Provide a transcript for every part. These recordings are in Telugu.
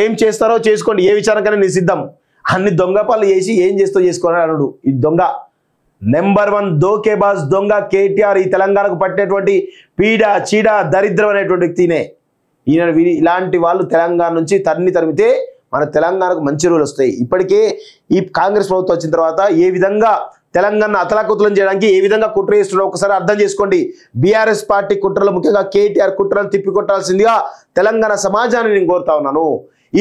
ఏం చేస్తారో చేసుకోండి, ఏ విచారణకైనా నేను సిద్ధం. అన్ని దొంగ పనులు చేసి ఏం చేస్తో చేసుకోవాలని అనుడు ఈ దొంగ. నెంబర్ 1 దోకేబాజ్ దొంగ కేటీఆర్. ఈ తెలంగాణకు పట్టినటువంటి పీడ చీడ దరిద్రం అనేటువంటి వ్యక్తినే ఈయన. ఇలాంటి వాళ్ళు తెలంగాణ నుంచి తరిమితే మన తెలంగాణకు మంచి రోజులు వస్తాయి. ఇప్పటికే ఈ కాంగ్రెస్ ప్రభుత్వం వచ్చిన తర్వాత ఏ విధంగా తెలంగాణ అతలాకుతలం చేయడానికి ఏ విధంగా కుట్ర చేస్తున్నారో ఒకసారి అర్థం చేసుకోండి. బీఆర్ఎస్ పార్టీ కుట్రలు, ముఖ్యంగా కేటీఆర్ కుట్రలు తిప్పికొట్టాల్సిందిగా తెలంగాణ సమాజాన్ని నేను కోరుతా ఉన్నాను.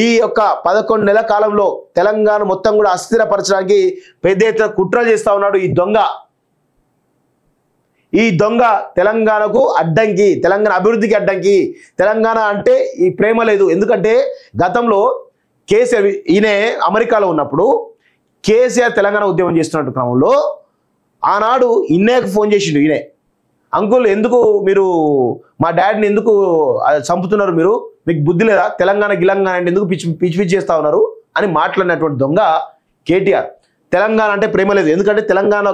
ఈ యొక్క 11 నెలల కాలంలో తెలంగాణ మొత్తం కూడా అస్థిరపరచడానికి పెద్ద ఎత్తున కుట్రలు చేస్తా ఉన్నాడు ఈ దొంగ. ఈ దొంగ తెలంగాణకు అడ్డంకి, తెలంగాణ అభివృద్ధికి అడ్డంకి. తెలంగాణ అంటే ఈ ప్రేమ లేదు. ఎందుకంటే గతంలో కేసీఆర్ ఈయన అమెరికాలో ఉన్నప్పుడు కేసీఆర్ తెలంగాణ ఉద్యమం చేస్తున్నట్టు క్రమంలో ఆనాడు ఇన్నయ్యకు ఫోన్ చేసిండు ఈయనే. అంకుల్ ఎందుకు మీరు మా డాడీని ఎందుకు చంపుతున్నారు, మీకు బుద్ధి లేదా, తెలంగాణ గిలంగాణ అంటే ఎందుకు పిచ్చి చేస్తా ఉన్నారు అని మాట్లాడినటువంటి దొంగ కేటీఆర్. తెలంగాణ అంటే ప్రేమ లేదు. ఎందుకంటే తెలంగాణ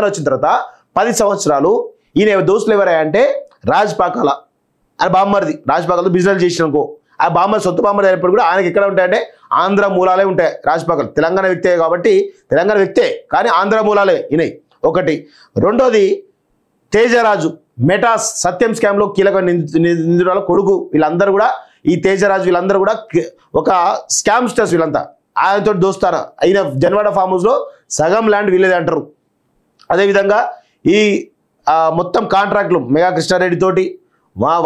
వచ్చిన తర్వాత 10 సంవత్సరాలు ఈయన దోస్తులు ఎవరయ్యా అంటే రాజపాకాల ఆయన బామ్మర్ది, రాజపాకాలతో బిజినెస్ చేసినాకో ఆ బామ్మర్ సొంత బామ్మర్ అయినప్పుడు కూడా ఆయనకి ఎక్కడ ఉంటాయంటే ఆంధ్ర మూలాలే ఉంటాయి. రాజపాకాల తెలంగాణ వ్యక్తే కాబట్టి తెలంగాణ వ్యక్తే కానీ ఆంధ్ర మూలాలే ఈయన ఒకటి. రెండోది తేజరాజు, మెటాస్ సత్యం స్కామ్లో కీలక నిందితుల కొడుకు. వీళ్ళందరూ కూడా ఈ తేజరాజు వీళ్ళందరూ కూడా ఒక స్కామ్స్టర్స్. వీళ్ళంతా ఆయనతో దోస్తారా. అయిన జన్వాడ ఫామ్ హౌస్లో సగం ల్యాండ్ వీళ్ళేది అంటారు. అదేవిధంగా ఈ మొత్తం కాంట్రాక్ట్లు మెగా కృష్ణారెడ్డి తోటి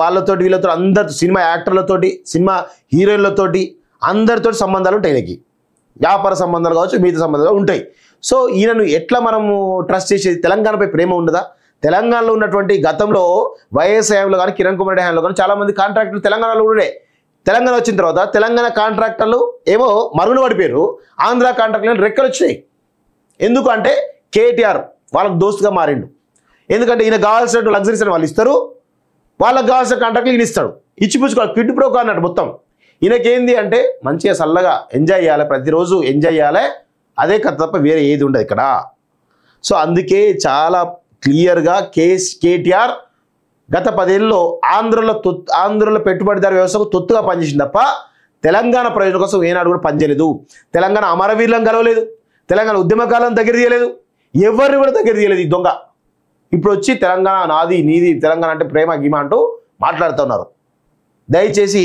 వాళ్ళతోటి వీళ్ళతో అందరు సినిమా యాక్టర్లతోటి సినిమా హీరోయిన్లతోటి అందరితో సంబంధాలు ఉంటాయి. ఈయనకి వ్యాపార సంబంధాలు కావచ్చు, మిగతా సంబంధాలు ఉంటాయి. సో ఈయనను ఎట్లా మనము ట్రస్ట్ చేసేది? తెలంగాణపై ప్రేమ ఉండదా? తెలంగాణలో ఉన్నటువంటి గతంలో వైఎస్ హయాంలో కానీ కిరణ్ కుమార్ రెడ్డి హయాంలో కానీ చాలామంది కాంట్రాక్టర్లు తెలంగాణలో ఉండే. తెలంగాణ వచ్చిన తర్వాత తెలంగాణ కాంట్రాక్టర్లు ఏమో మరుగున పడిపోయారు, ఆంధ్ర కాంట్రాక్టర్లు రెక్కలు వచ్చినాయి. ఎందుకు అంటే కేటీఆర్ వాళ్ళకు దోస్తుగా మారిండు. ఎందుకంటే ఈయన కావాల్సిన లగ్జరీస్ అని వాళ్ళు ఇస్తారు, వాళ్ళకి కావాల్సిన కాంట్రాక్ట్లు ఈయన ఇస్తాడు. ఇచ్చిపుచ్చుకోవాలి, క్విడ్ ప్రోకో అన్నట్టు మొత్తం. ఈయనకేంది అంటే మంచిగా చల్లగా ఎంజాయ్ చేయాలి, ప్రతిరోజు ఎంజాయ్ చేయాలి, అదే కథ తప్ప వేరే ఏది ఉండదు ఇక్కడ. సో అందుకే చాలా క్లియర్గా కేటీఆర్ గత 10 ఏళ్ళలో ఆంధ్రలో పెట్టుబడిదారు వ్యవస్థకు తొత్తుగా పనిచేసింది తప్ప తెలంగాణ ప్రయోజనం కోసం ఏనాడు కూడా పనిచేయలేదు. తెలంగాణ అమరవీరులను కలవలేదు, తెలంగాణ ఉద్యమకాలను దగ్గర తీయలేదు, ఎవరిని కూడా దగ్గర తీయలేదు ఈ దొంగ. ఇప్పుడు వచ్చి తెలంగాణ నాది నీది, తెలంగాణ అంటే ప్రేమ గీమ అంటూ మాట్లాడుతున్నారు. దయచేసి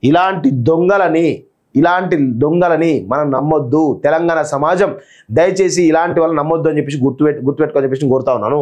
ఇలాంటి దొంగలని మనం నమ్మొద్దు. తెలంగాణ సమాజం దయచేసి ఇలాంటి వాళ్ళని నమ్మొద్దు అని చెప్పేసి గుర్తుపెట్టుకోని చెప్పేసి కోరుతా ఉన్నాను.